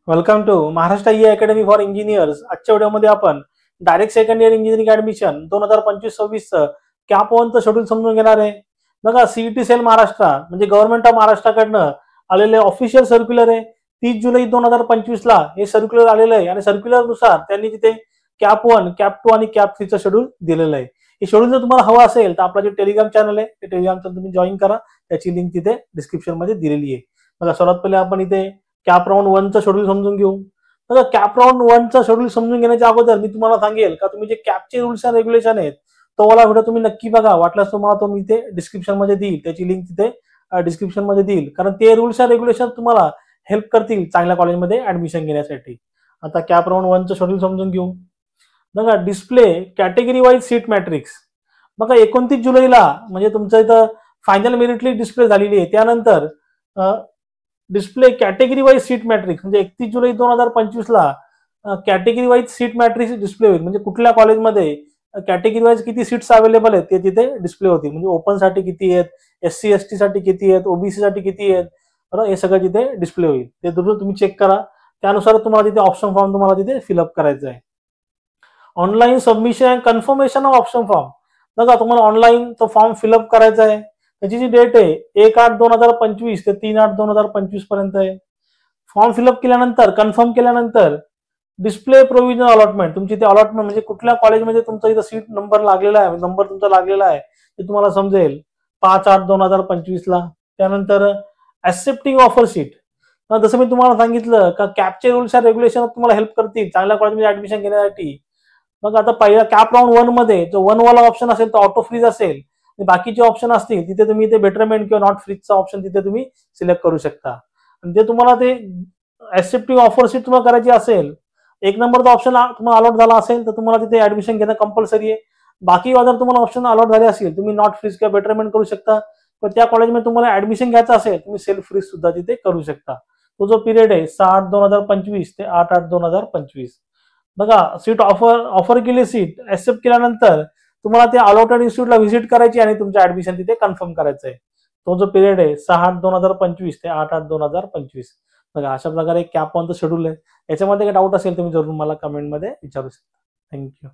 Welcome to Maharashtra e academy for engineers. आजच्या व्हिडिओमध्ये आपण direct second year engineering admission 2025-26 CAP 1चं शेड्यूल समजून घेणार आहे। बघा, सीईटी सेल महाराष्ट्र म्हणजे गव्हर्नमेंट ऑफ महाराष्ट्राकडनं आलेले ऑफिशियल सर्क्युलर आहे। 30 जुलै 2025 ला हे सर्क्युलर आलेलं आहे आणि सर्क्युलर नुसार त्यांनी तिथे कॅप 1, कॅप 2 आणि कॅप 3चं शेड्यूल दिलेलं आहे। हे शेड्यूल जर तुम्हाला हवं असेल तर आपला जे टेलिग्राम चॅनल आहे ते टेलिग्राम चॅनल तुम्ही जॉईन करा, त्याची लिंक तिथे डिस्क्रिप्शन मध्ये दिलेली आहे। बघा, सर्वात पहिले आपण इथे कॅप राऊंड 1चं शेड्यूल समजून घेऊ। तर कॅप राऊंड 1चं शेड्यूल समजून घेण्याच्या अगोदर मी तुम्हाला सांगेल का तुम्ही जे कॅपचे रूल्स अँड रेग्युलेशन आहेत तो वाला व्हिडिओ तुम्ही नक्की बघा। वाटल्यास तुम्हाला तो मी इथे डिस्क्रिप्शन मध्ये देईल, त्याची लिंक तिथे डिस्क्रिप्शन मध्ये देईल, कारण ते रूल्स अँड रेग्युलेशन तुम्हाला हेल्प करतील चांगल्या कॉलेजमध्ये ऍडमिशन घेण्यासाठी। आता कॅप राऊंड 1चं शेड्यूल समजून घेऊ। बघा, display category wise seat matrix. बघा, 29 जुलैला म्हणजे तुमचं इथं फायनल मेरिट लिस्ट डिस्प्ले झालेली आहे। त्यानंतर display category wise seat matrix म्हणजे 31 जुलै 2025 ला category wise seat matrix display होईल। म्हणजे कुठल्या कॉलेजमध्ये कॅटेगरी वाईज किती सीट्स अवेलेबल आहेत ते तिथे डिस्प्ले होतील। म्हणजे ओपन साठी किती आहेत, SC ST साठी किती आहेत, ओबीसी साठी किती आहेत, बरोबर, हे सगळं तिथे डिस्प्ले होईल। ते तुम्ही चेक करा, त्यानुसार तुम्हाला तिथे ऑप्शन फॉर्म तुम्हाला तिथे फिलअप करायचा आहे। Online submission and confirmation of option form. बघा, तुम्हाला ऑनलाईन तो फॉर्म फिलअप करायचा आहे। त्याची जी डेट आहे 1/8/2025 ते 3/8/2025 पर्यंत आहे। फॉर्म फिलअप केल्यानंतर कन्फर्म केल्यानंतर डिस्प्ले प्रोव्हिजनल अलॉटमेंट, तुमची ते अलॉटमेंट म्हणजे कुठल्या कॉलेजमध्ये तुमचा इथं सीट नंबर लागलेला आहे, नंबर तुमचा लागलेला आहे ते तुम्हाला समजेल 5/8/2025 ला। त्यानंतर ऍक्सेप्टिंग ऑफर सीट, जसं मी तुम्हाला सांगितलं का कॅपचे रूल्स अँड रेग्युलेशन तुम्हाला हेल्प करतील चांगल्या कॉलेजमध्ये ऍडमिशन घेण्यासाठी। मग आता पहिला कॅप राऊंड 1 मध्ये जो 1 वाला ऑप्शन असेल तो ऑटो फ्रीज असेल, बाकीचे ऑप्शन असतील तिथे तुम्ही इथे बेटरमेंट किंवा नॉट फ्रीजचा ऑप्शन तिथे तुम्ही सिलेक्ट करू शकता। आणि ते तुम्हाला ते ऍक्सेप्टिंग ऑफर सीट तुम्हाला करायची असेल, 1 नंबरचा ऑप्शन तुम्हाला अलॉट झाला असेल तर तुम्हाला तिथे ऍडमिशन घेणं कंपल्सरी आहे। बाकी जर तुम्हाला ऑप्शन अलॉट झाले असेल तुम्ही नॉट फ्रीज किंवा बेटरमेंट करू शकता। पण त्या कॉलेजमध्ये तुम्हाला ऍडमिशन घ्यायचं असेल तुम्ही सेल्फ फ्रीज सुद्धा तिथे करू शकता। तो जो पिरियड आहे 6/8/2025 ते 8/8/2025। बघा, सीट ऑफर केली, सीट ऍक्सेप्ट केल्यानंतर तुम्हाला ते अलॉटेड इन्स्टिट्यूटला व्हिजिट करायची आणि तुमचं ऍडमिशन तिथे कन्फर्म करायचं आहे। तो जो पिरियड आहे 6/8/2025 ते 8/8/2025। बघा, अशा प्रकारे कॅप 1चं शेड्यूल आहे। याच्यामध्ये काही डाऊट असेल तुम्ही जरूर मला कमेंटमध्ये विचारू शकता। थँक्यू।